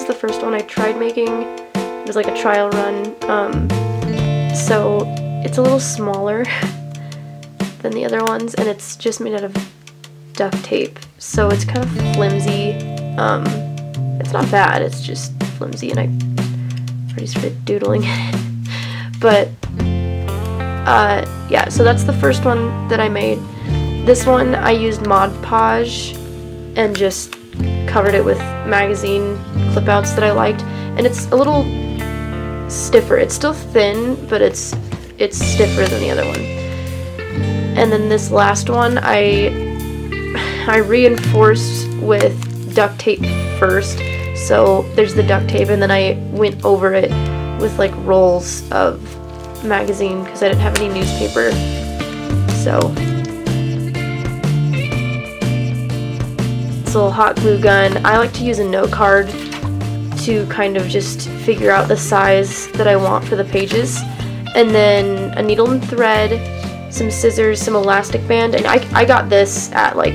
the first one I tried making. It was like a trial run, so it's a little smaller than the other ones, and it's just made out of duct tape, so it's kind of flimsy. It's not bad, it's just flimsy, and I already started doodling in it. But yeah, so that's the first one that I made. This one I used Mod Podge and just covered it with magazine clip outs that I liked, and it's a little stiffer. It's still thin, but it's stiffer than the other one. And then this last one I reinforced with duct tape first. So there's the duct tape, and then I went over it with like rolls of magazine because I didn't have any newspaper. So this little hot glue gun. I like to use a note card to kind of just figure out the size that I want for the pages, and then a needle and thread, some scissors, some elastic band, and I got this at like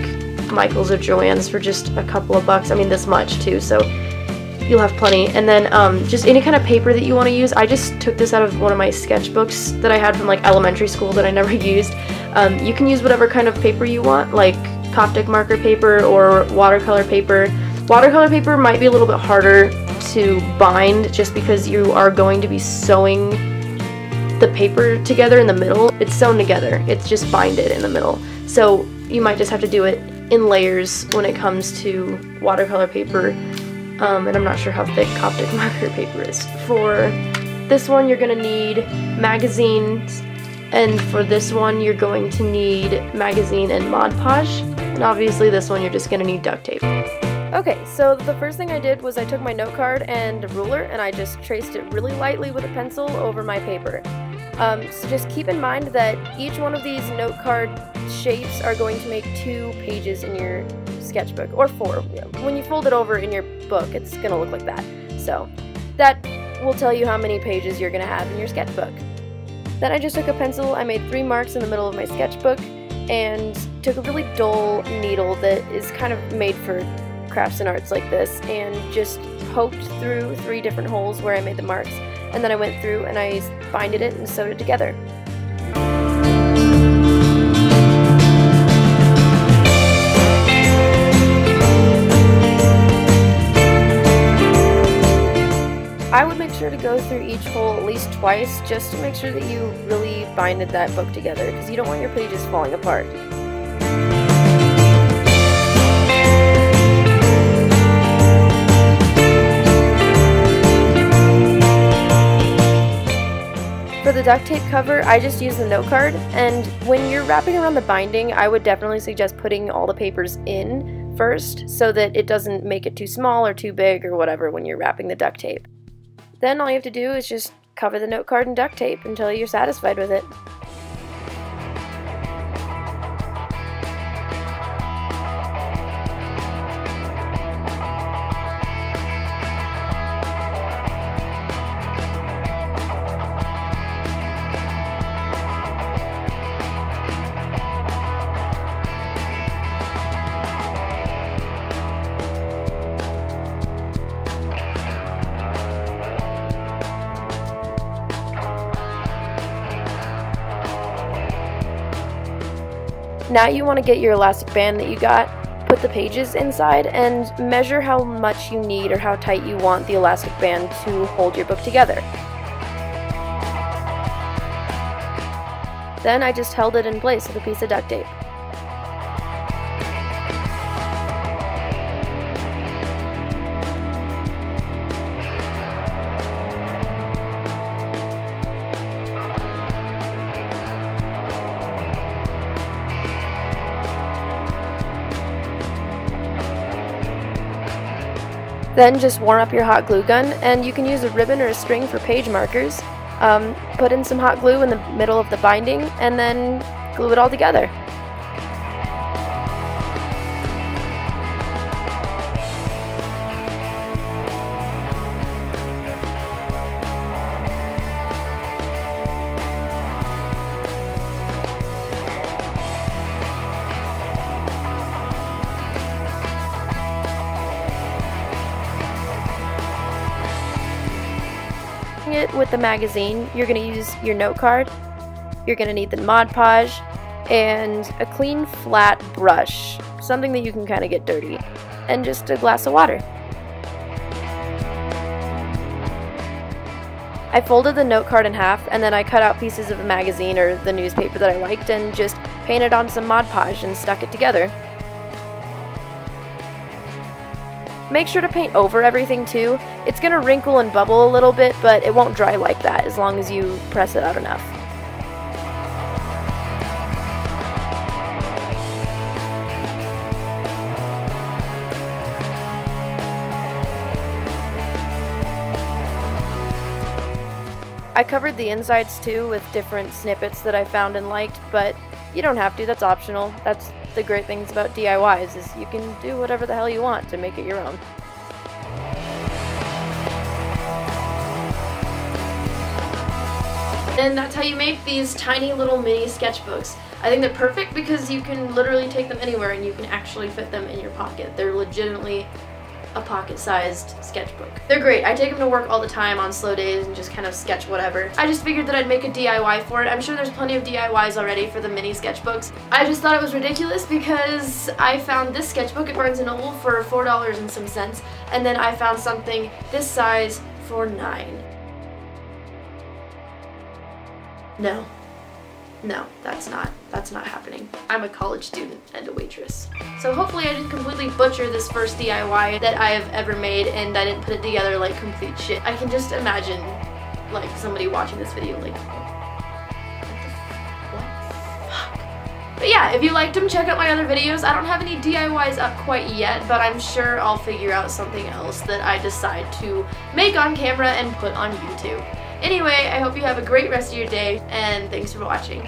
Michael's or Joann's for just a couple of bucks. I mean, this much too, so you'll have plenty. And then just any kind of paper that you want to use. I just took this out of one of my sketchbooks that I had from like elementary school that I never used. You can use whatever kind of paper you want, like Coptic marker paper or watercolor paper. Watercolor paper might be a little bit harder to bind just because you are going to be sewing the paper together in the middle. It's sewn together, it's just binded in the middle. So you might just have to do it in layers when it comes to watercolor paper, and I'm not sure how thick Coptic marker paper is. For this one you're going to need magazines, and for this one you're going to need magazine and Mod Podge, and obviously this one you're just going to need duct tape. Okay, so the first thing I did was I took my note card and a ruler and I just traced it really lightly with a pencil over my paper. So just keep in mind that each one of these note card shapes are going to make 2 pages in your sketchbook, or 4. When you fold it over in your book, it's going to look like that. So that will tell you how many pages you're going to have in your sketchbook. Then I just took a pencil, I made 3 marks in the middle of my sketchbook, and took a really dull needle that is kind of made for crafts and arts like this, and just poked through 3 different holes where I made the marks, and then I went through and I binded it and sewed it together. I would make sure to go through each hole at least twice just to make sure that you really binded that book together, because you don't want your pages falling apart. For the duct tape cover, I just used the note card, and when you're wrapping around the binding, I would definitely suggest putting all the papers in first so that it doesn't make it too small or too big or whatever when you're wrapping the duct tape. Then all you have to do is just cover the note card in duct tape until you're satisfied with it. Now you want to get your elastic band that you got, put the pages inside, and measure how much you need or how tight you want the elastic band to hold your book together. Then I just held it in place with a piece of duct tape. Then just warm up your hot glue gun, and you can use a ribbon or a string for page markers. Put in some hot glue in the middle of the binding, and then glue it all together. it with the magazine, you're going to use your note card, you're going to need the Mod Podge, and a clean flat brush, something that you can kind of get dirty, and just a glass of water. I folded the note card in half, and then I cut out pieces of the magazine or the newspaper that I liked and just painted on some Mod Podge and stuck it together. Make sure to paint over everything too. It's going to wrinkle and bubble a little bit, but it won't dry like that as long as you press it out enough. I covered the insides too with different snippets that I found and liked, but you don't have to, that's optional. That's the great things about DIYs, is you can do whatever the hell you want to make it your own. And that's how you make these tiny little mini sketchbooks. I think they're perfect because you can literally take them anywhere and you can actually fit them in your pocket. They're legitimately a pocket-sized sketchbook. They're great. I take them to work all the time on slow days and just kind of sketch whatever. I just figured that I'd make a DIY for it. I'm sure there's plenty of DIYs already for the mini sketchbooks. I just thought it was ridiculous because I found this sketchbook at Barnes & Noble for $4 and some cents, and then I found something this size for $9. No, that's not happening. I'm a college student and a waitress. So hopefully I didn't completely butcher this first DIY that I have ever made and I didn't put it together like complete shit. I can just imagine like somebody watching this video like, what the fuck? But yeah, if you liked them, check out my other videos. I don't have any DIYs up quite yet, but I'm sure I'll figure out something else that I decide to make on camera and put on YouTube. Anyway, I hope you have a great rest of your day, and thanks for watching.